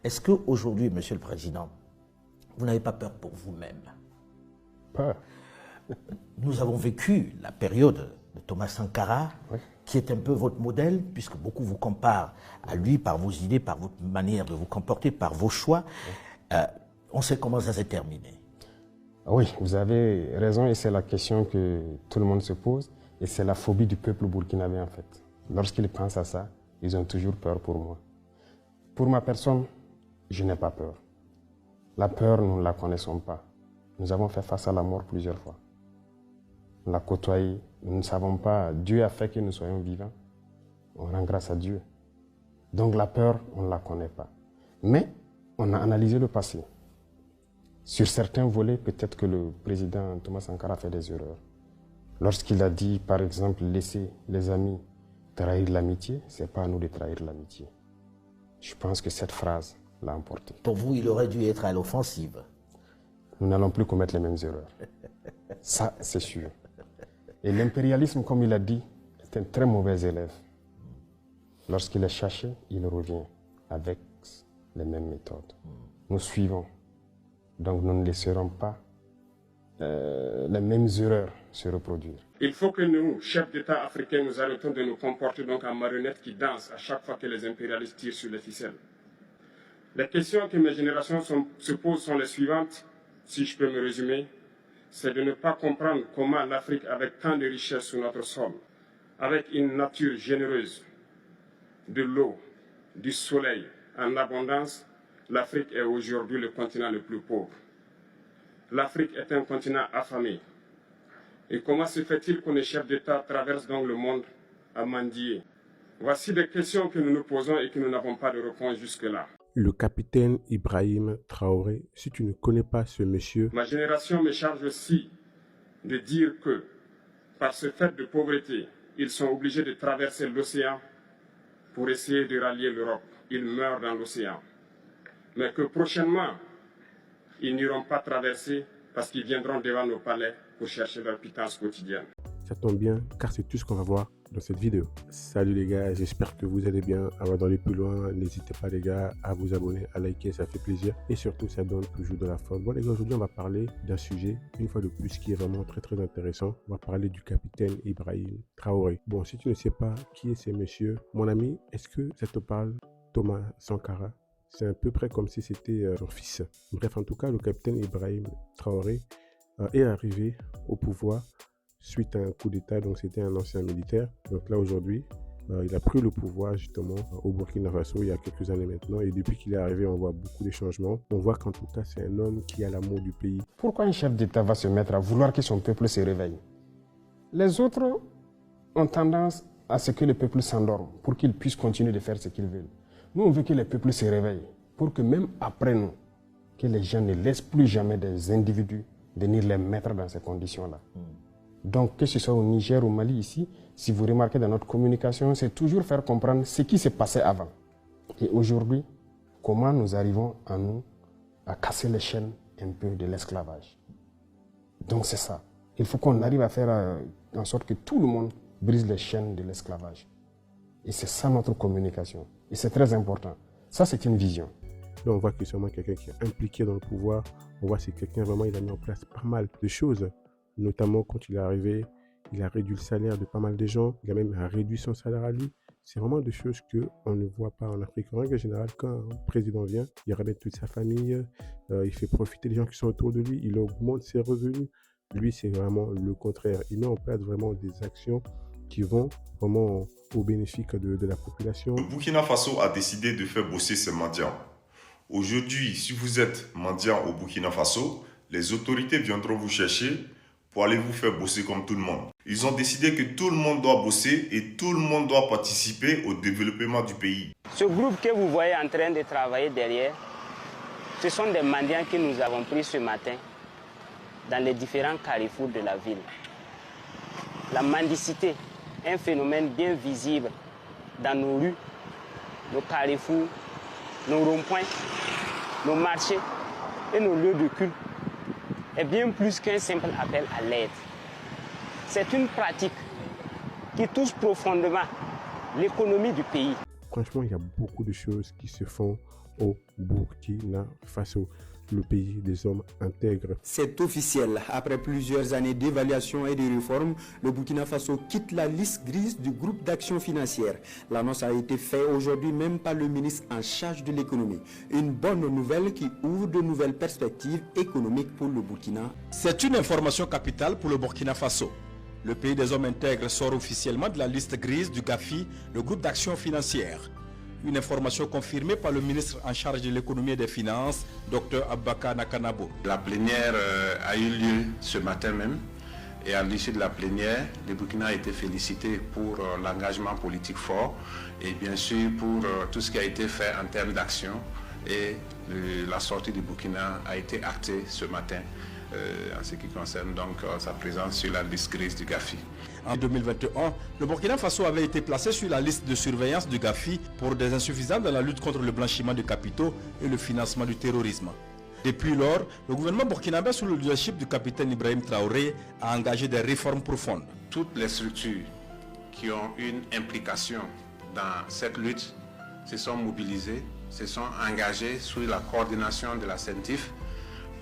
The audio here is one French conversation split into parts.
Est-ce qu'aujourd'hui, Monsieur le Président, vous n'avez pas peur pour vous-même? Peur? Nous avons vécu la période de Thomas Sankara, oui, qui est un peu votre modèle, puisque beaucoup vous comparent à lui par vos idées, par votre manière de vous comporter, par vos choix. Oui. On sait comment ça s'est terminé. Oui, vous avez raison, et c'est la question que tout le monde se pose, et c'est la phobie du peuple burkinabé en fait. Lorsqu'ils pensent à ça, ils ont toujours peur pour moi. Pour ma personne, je n'ai pas peur. La peur, nous ne la connaissons pas. Nous avons fait face à la mort plusieurs fois. On l'a côtoyé, nous ne savons pas, Dieu a fait que nous soyons vivants. On rend grâce à Dieu. Donc la peur, on ne la connaît pas. Mais on a analysé le passé. Sur certains volets, peut-être que le président Thomas Sankara a fait des erreurs. Lorsqu'il a dit, par exemple, laisser les amis trahir l'amitié, ce n'est pas à nous de trahir l'amitié. Je pense que cette phrase l'a emporté. Pour vous, il aurait dû être à l'offensive. Nous n'allons plus commettre les mêmes erreurs. Ça, c'est sûr. Et l'impérialisme, comme il a dit, est un très mauvais élève. Lorsqu'il est cherché, il revient avec les mêmes méthodes. Nous suivons. Donc nous ne laisserons pas les mêmes erreurs se reproduire. Il faut que nous, chefs d'État africains, nous arrêtons de nous comporter donc en marionnettes qui dansent à chaque fois que les impérialistes tirent sur les ficelles. Les questions que mes générations se posent sont les suivantes, si je peux me résumer. C'est de ne pas comprendre comment l'Afrique, avec tant de richesses sur notre sol, avec une nature généreuse, de l'eau, du soleil en abondance, l'Afrique est aujourd'hui le continent le plus pauvre. L'Afrique est un continent affamé. Et comment se fait-il que les chefs d'État traversent donc le monde à mendier? Voici des questions que nous nous posons et que nous n'avons pas de réponse jusque-là. Le capitaine Ibrahim Traoré, si tu ne connais pas ce monsieur... Ma génération me charge aussi de dire que, par ce fait de pauvreté, ils sont obligés de traverser l'océan pour essayer de rallier l'Europe. Ils meurent dans l'océan. Mais que prochainement, ils n'iront pas traverser parce qu'ils viendront devant nos palais pour chercher leur pitance quotidienne. Ça tombe bien, car c'est tout ce qu'on va voir dans cette vidéo. Salut les gars, j'espère que vous allez bien. Avant d'aller plus loin, n'hésitez pas les gars à vous abonner, à liker, ça fait plaisir. Et surtout, ça donne toujours de la force. Bon les gars, aujourd'hui on va parler d'un sujet, une fois de plus, qui est vraiment très intéressant. On va parler du capitaine Ibrahim Traoré. Bon, si tu ne sais pas qui est ce monsieur, mon ami, est-ce que ça te parle, Thomas Sankara? C'est à peu près comme si c'était son fils. Bref, en tout cas, le capitaine Ibrahim Traoré est arrivé au pouvoir suite à un coup d'État. Donc, c'était un ancien militaire. Donc là, aujourd'hui, il a pris le pouvoir justement au Burkina Faso il y a quelques années maintenant. Et depuis qu'il est arrivé, on voit beaucoup de changements. On voit qu'en tout cas, c'est un homme qui a l'amour du pays. Pourquoi un chef d'État va se mettre à vouloir que son peuple se réveille? Les autres ont tendance à ce que le peuple s'endorme pour qu'ils puissent continuer de faire ce qu'ils veulent. Nous, on veut que les peuples se réveillent pour que même après nous, que les gens ne laissent plus jamais des individus venir les mettre dans ces conditions-là. Donc, que ce soit au Niger, au Mali, ici, si vous remarquez dans notre communication, c'est toujours faire comprendre ce qui s'est passé avant. Et aujourd'hui, comment nous arrivons à casser les chaînes un peu de l'esclavage. Donc c'est ça. Il faut qu'on arrive à faire en sorte que tout le monde brise les chaînes de l'esclavage. Et c'est ça notre communication. Et c'est très important. Ça, c'est une vision. Là, on voit que c'est vraiment quelqu'un qui est impliqué dans le pouvoir. On voit que c'est quelqu'un vraiment, il a mis en place pas mal de choses. Notamment quand il est arrivé, il a réduit le salaire de pas mal de gens. Il a même réduit son salaire à lui. C'est vraiment des choses qu'on ne voit pas en Afrique. En règle générale, quand un président vient, il ramène toute sa famille, il fait profiter les gens qui sont autour de lui, il augmente ses revenus. Lui, c'est vraiment le contraire. Il met en place vraiment des actions qui vont vraiment au bénéfice de la population. Le Burkina Faso a décidé de faire bosser ses mendiants. Aujourd'hui, si vous êtes mendiant au Burkina Faso, les autorités viendront vous chercher pour aller vous faire bosser comme tout le monde. Ils ont décidé que tout le monde doit bosser et tout le monde doit participer au développement du pays. Ce groupe que vous voyez en train de travailler derrière, ce sont des mendiants que nous avons pris ce matin dans les différents carrefours de la ville. La mendicité est un phénomène bien visible dans nos rues, nos carrefours, nos ronds-points, nos marchés et nos lieux de culte. Est bien plus qu'un simple appel à l'aide. C'est une pratique qui touche profondément l'économie du pays. Franchement, il y a beaucoup de choses qui se font au Burkina Faso, le pays des hommes intègres. C'est officiel. Après plusieurs années d'évaluation et de réformes, le Burkina Faso quitte la liste grise du groupe d'action financière. L'annonce a été faite aujourd'hui même par le ministre en charge de l'économie. Une bonne nouvelle qui ouvre de nouvelles perspectives économiques pour le Burkina. C'est une information capitale pour le Burkina Faso. Le pays des hommes intègres sort officiellement de la liste grise du GAFI, le groupe d'action financière. Une information confirmée par le ministre en charge de l'économie et des finances, Dr Abaka Nakanabo. La plénière a eu lieu ce matin même et à l'issue de la plénière, le Burkina a été félicité pour l'engagement politique fort et bien sûr pour tout ce qui a été fait en termes d'action et la sortie du Burkina a été actée ce matin en ce qui concerne donc sa présence sur la liste grise du GAFI. En 2021, le Burkina Faso avait été placé sur la liste de surveillance du GAFI pour des insuffisances dans la lutte contre le blanchiment de capitaux et le financement du terrorisme. Depuis lors, le gouvernement burkinabé sous le leadership du capitaine Ibrahim Traoré a engagé des réformes profondes. Toutes les structures qui ont une implication dans cette lutte se sont mobilisées, se sont engagées sous la coordination de la CENTIF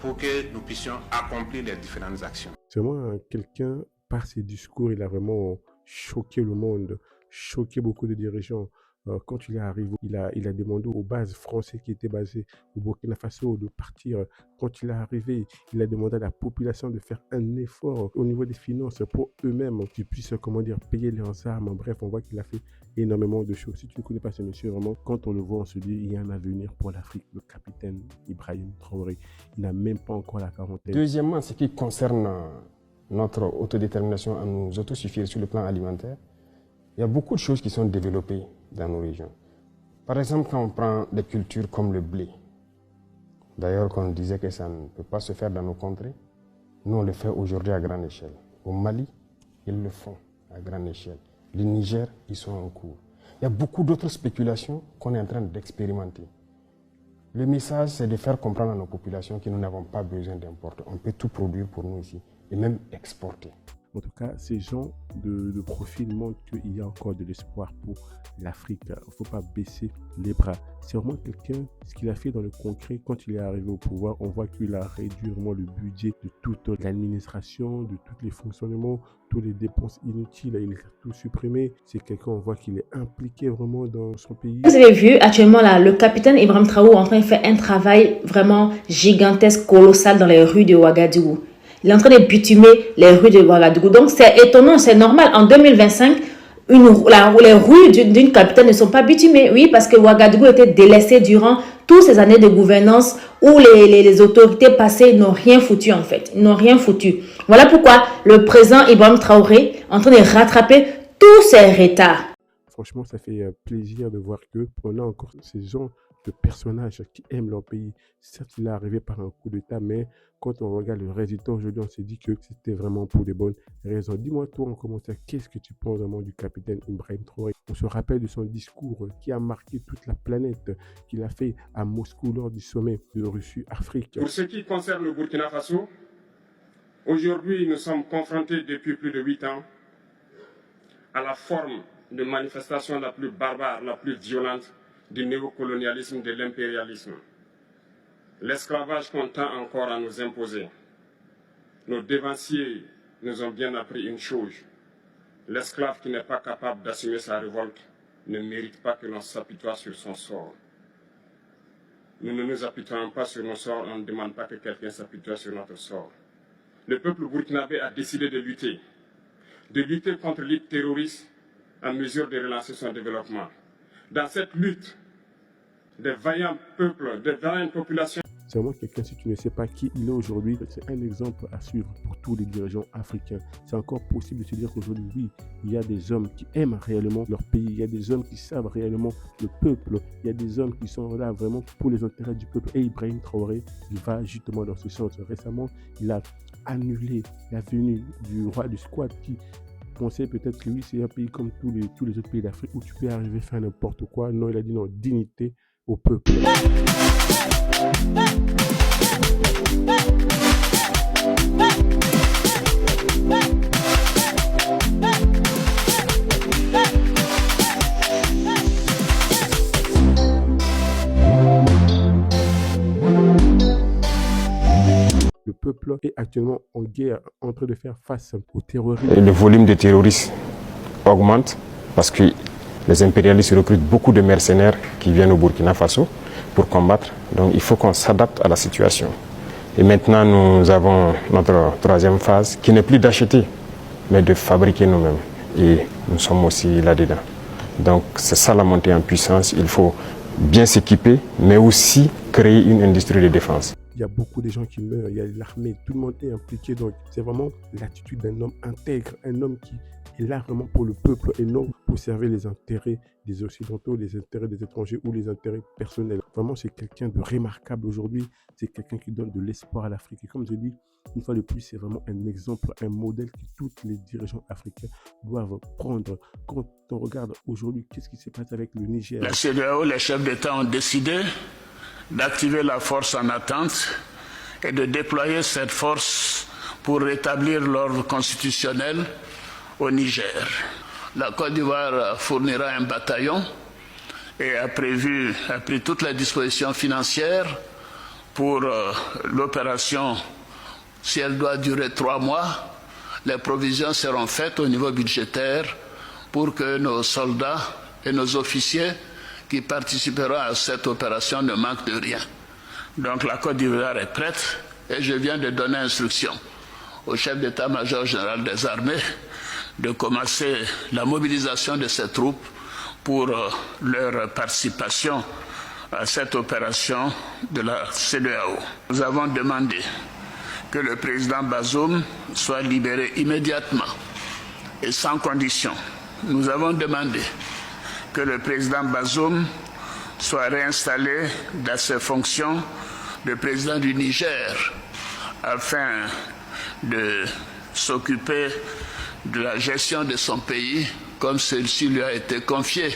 pour que nous puissions accomplir les différentes actions. C'est vraiment quelqu'un, par ses discours, il a vraiment choqué le monde, choqué beaucoup de dirigeants. Quand il est arrivé, il a demandé aux bases françaises qui étaient basées au Burkina Faso de partir. Quand il est arrivé, il a demandé à la population de faire un effort au niveau des finances pour eux-mêmes, qu'ils puissent, payer leurs armes. Bref, on voit qu'il a fait énormément de choses. Si tu ne connais pas ce monsieur, vraiment, quand on le voit, on se dit il y a un avenir pour l'Afrique. Le capitaine Ibrahim Traoré, il n'a même pas encore la quarantaine. Deuxièmement, ce qui concerne notre autodétermination à nous autosuffire sur le plan alimentaire, il y a beaucoup de choses qui sont développées dans nos régions. Par exemple, quand on prend des cultures comme le blé, d'ailleurs qu'on disait que ça ne peut pas se faire dans nos contrées, nous on le fait aujourd'hui à grande échelle. Au Mali, ils le font à grande échelle. Le Niger, ils sont en cours. Il y a beaucoup d'autres spéculations qu'on est en train d'expérimenter. Le message, c'est de faire comprendre à nos populations que nous n'avons pas besoin d'importer. On peut tout produire pour nous ici et même exporter. En tout cas, ces gens de profil montrent qu'il y a encore de l'espoir pour l'Afrique. Il ne faut pas baisser les bras. C'est vraiment quelqu'un, ce qu'il a fait dans le concret, quand il est arrivé au pouvoir, on voit qu'il a réduit vraiment le budget de toute l'administration, de tous les fonctionnements, toutes les dépenses inutiles. Il a tout supprimé. C'est quelqu'un, on voit qu'il est impliqué vraiment dans son pays. Vous avez vu actuellement là, le capitaine Ibrahim Traoré est en train de faire un travail vraiment gigantesque, colossal dans les rues de Ouagadougou. Il est en train de bitumer les rues de Ouagadougou. Donc, c'est étonnant, c'est normal. En 2025, les rues d'une capitale ne sont pas bitumées. Oui, parce que Ouagadougou était délaissé durant toutes ces années de gouvernance où les autorités passées n'ont rien foutu, en fait. Ils n'ont rien foutu. Voilà pourquoi le président Ibrahim Traoré est en train de rattraper tous ces retards. Franchement, ça fait plaisir de voir que on a encore ces gens de personnages qui aiment leur pays. Certes, il est arrivé par un coup d'État, mais quand on regarde le résultat aujourd'hui, on s'est dit que c'était vraiment pour de bonnes raisons. Dis-moi, toi, en commentaire, qu'est-ce que tu penses vraiment du capitaine Ibrahim Traoré? On se rappelle de son discours qui a marqué toute la planète, qu'il a fait à Moscou lors du sommet de Russie-Afrique. Pour ce qui concerne le Burkina Faso, aujourd'hui, nous sommes confrontés depuis plus de 8 ans à la forme de manifestation la plus barbare, la plus violente du néocolonialisme, de l'impérialisme. L'esclavage qu'on tend encore à nous imposer. Nos dévanciers nous ont bien appris une chose. L'esclave qui n'est pas capable d'assumer sa révolte ne mérite pas que l'on s'apitoie sur son sort. Nous ne nous apitoyons pas sur nos sorts, on ne demande pas que quelqu'un s'apitoie sur notre sort. Le peuple burkinabé a décidé de lutter contre l'île terroriste en mesure de relancer son développement. Dans cette lutte, des vaillants peuples, des vaillantes populations. C'est vraiment quelqu'un, si tu ne sais pas qui il est aujourd'hui, c'est un exemple à suivre pour tous les dirigeants africains. C'est encore possible de se dire qu'aujourd'hui, oui, il y a des hommes qui aiment réellement leur pays, il y a des hommes qui savent réellement le peuple, il y a des hommes qui sont là vraiment pour les intérêts du peuple. Et Ibrahim Traoré, il va justement dans ce sens. Récemment, il a annulé la venue du roi du squat qui pensait peut-être que oui, c'est un pays comme tous les autres pays d'Afrique où tu peux arriver à faire n'importe quoi. Non, il a dit non, dignité au peuple. peuple est actuellement en guerre, en train de faire face au terrorisme. Et le volume de terroristes augmente parce que les impérialistes recrutent beaucoup de mercenaires qui viennent au Burkina Faso pour combattre. Donc il faut qu'on s'adapte à la situation. Et maintenant, nous avons notre troisième phase qui n'est plus d'acheter, mais de fabriquer nous-mêmes. Et nous sommes aussi là-dedans. Donc c'est ça la montée en puissance. Il faut bien s'équiper, mais aussi créer une industrie de défense. Il y a beaucoup de gens qui meurent, il y a l'armée, tout le monde est impliqué. Donc c'est vraiment l'attitude d'un homme intègre, un homme qui est là vraiment pour le peuple et non pour servir les intérêts des Occidentaux, les intérêts des étrangers ou les intérêts personnels. Vraiment, c'est quelqu'un de remarquable aujourd'hui. C'est quelqu'un qui donne de l'espoir à l'Afrique. Et comme je dis, une fois de plus, c'est vraiment un exemple, un modèle que tous les dirigeants africains doivent prendre. Quand on regarde aujourd'hui, qu'est-ce qui se passe avec le Niger? La CEDEAO, les chefs d'État ont décidé d'activer la force en attente et de déployer cette force pour rétablir l'ordre constitutionnel au Niger. La Côte d'Ivoire fournira un bataillon et a pris toutes les dispositions financières pour l'opération. Si elle doit durer 3 mois, les provisions seront faites au niveau budgétaire pour que nos soldats et nos officiers qui participeront à cette opération ne manquent de rien. Donc la Côte d'Ivoire est prête et je viens de donner instruction au chef d'état-major général des armées de commencer la mobilisation de ces troupes pour leur participation à cette opération de la CEDEAO. Nous avons demandé que le président Bazoum soit libéré immédiatement et sans condition. Nous avons demandé que le président Bazoum soit réinstallé dans ses fonctions de président du Niger afin de s'occuper de la gestion de son pays comme celle-ci lui a été confiée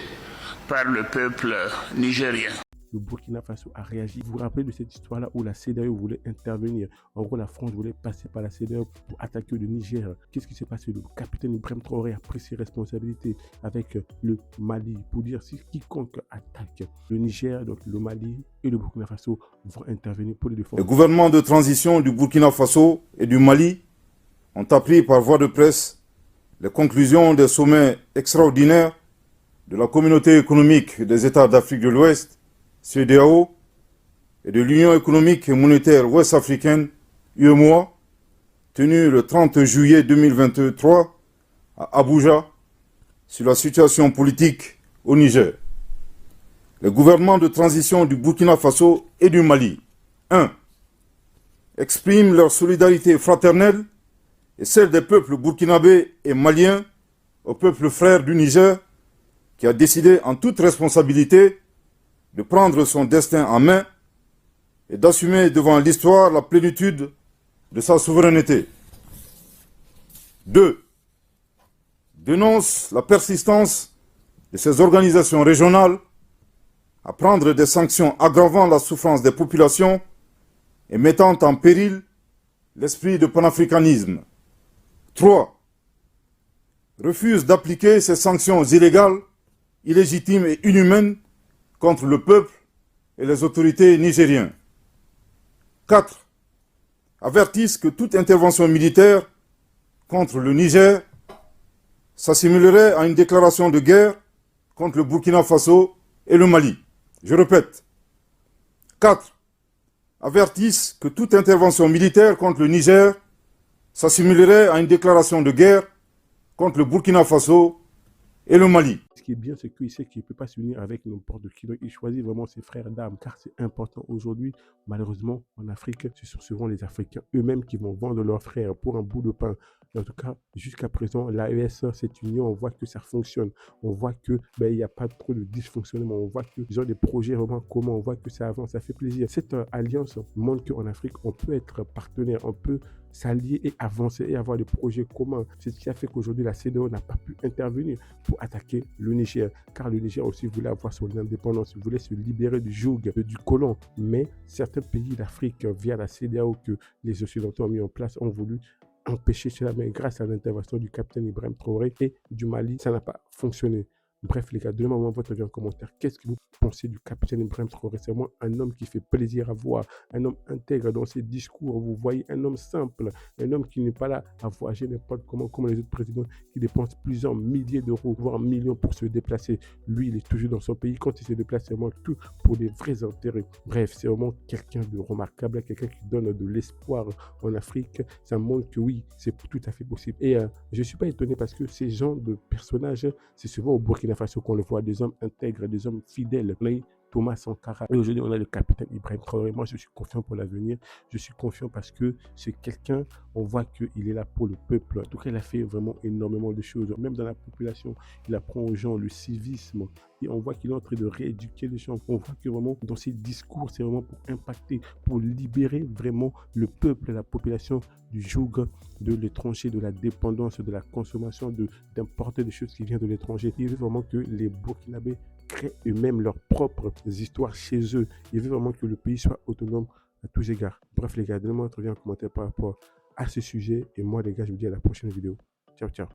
par le peuple nigérien. Le Burkina Faso a réagi. Vous vous rappelez de cette histoire-là où la CEDEAO voulait intervenir. En gros, la France voulait passer par la CEDEAO pour attaquer le Niger. Qu'est-ce qui s'est passé? Le capitaine Ibrahim Traoré a pris ses responsabilités avec le Mali pour dire si quiconque attaque le Niger, donc le Mali et le Burkina Faso vont intervenir pour les défendre. Les gouvernements de transition du Burkina Faso et du Mali ont appris par voie de presse les conclusions des sommets extraordinaires de la Communauté économique des États d'Afrique de l'Ouest, CEDEAO, et de l'Union économique et monétaire ouest-africaine, UEMOA, tenue le 30 juillet 2023 à Abuja, sur la situation politique au Niger. Les gouvernements de transition du Burkina Faso et du Mali, 1. expriment leur solidarité fraternelle et celle des peuples burkinabés et maliens au peuple frère du Niger, qui a décidé en toute responsabilité de prendre son destin en main et d'assumer devant l'histoire la plénitude de sa souveraineté. 2. Dénonce la persistance de ces organisations régionales à prendre des sanctions aggravant la souffrance des populations et mettant en péril l'esprit de panafricanisme. 3. Refuse d'appliquer ces sanctions illégales, illégitimes et inhumaines contre le peuple et les autorités nigériennes. 4. Avertissent que toute intervention militaire contre le Niger s'assimilerait à une déclaration de guerre contre le Burkina Faso et le Mali. Je répète. 4. Avertissent que toute intervention militaire contre le Niger s'assimilerait à une déclaration de guerre contre le Burkina Faso et le Mali. Ce qui est bien, c'est qu'il sait qu'il ne peut pas s'unir avec n'importe qui. Donc, il choisit vraiment ses frères d'armes, car c'est important aujourd'hui. Malheureusement, en Afrique, ce sont souvent les Africains eux-mêmes qui vont vendre leurs frères pour un bout de pain. En tout cas, jusqu'à présent, l'AES, cette union, on voit que ça fonctionne. On voit que il n'y a pas trop de dysfonctionnement. On voit qu'ils ont des projets vraiment communs. On voit que ça avance, ça fait plaisir. Cette alliance montre qu'en Afrique, on peut être partenaire, on peut s'allier et avancer et avoir des projets communs. C'est ce qui a fait qu'aujourd'hui, la CEDEAO n'a pas pu intervenir pour attaquer le Niger. Car le Niger aussi voulait avoir son indépendance, il voulait se libérer du joug, du colon. Mais certains pays d'Afrique, via la CEDEAO que les Occidentaux ont mis en place, ont voulu empêcher cela, mais grâce à l'intervention du capitaine Ibrahim Traoré et du Mali, ça n'a pas fonctionné. Bref, les gars, donnez-moi votre avis en commentaire. Qu'est-ce que vous pensez du capitaine Ibrahim Traoré? C'est vraiment un homme qui fait plaisir à voir, un homme intègre dans ses discours. Vous voyez, un homme simple, un homme qui n'est pas là à voyager n'importe comment, comme les autres présidents qui dépensent plusieurs milliers d'euros, voire millions pour se déplacer. Lui, il est toujours dans son pays. Quand il se déplace, c'est vraiment tout pour les vrais intérêts. Bref, c'est vraiment quelqu'un de remarquable, quelqu'un qui donne de l'espoir en Afrique. Ça montre que oui, c'est tout à fait possible. Et je ne suis pas étonné parce que ces gens de personnages, c'est souvent au Burkina Faso qu'on le voit, des hommes intègres, des hommes fidèles. Thomas Sankara. Et aujourd'hui, on a le capitaine Ibrahim Traoré. Moi, je suis confiant pour l'avenir. Je suis confiant parce que c'est quelqu'un, on voit qu'il est là pour le peuple. En tout cas, il a fait vraiment énormément de choses. Même dans la population, il apprend aux gens le civisme. Et on voit qu'il est en train de rééduquer les gens. On voit que vraiment, dans ses discours, c'est vraiment pour impacter, pour libérer vraiment le peuple, la population du joug de l'étranger, de la dépendance, de la consommation, d'importer des choses qui viennent de l'étranger. Il veut vraiment que les Burkinabés créent eux-mêmes leurs propres histoires chez eux. Il veut vraiment que le pays soit autonome à tous égards. Bref les gars, donnez-moi votre avis en commentaire par rapport à ce sujet. Et moi les gars, je vous dis à la prochaine vidéo. Ciao, ciao.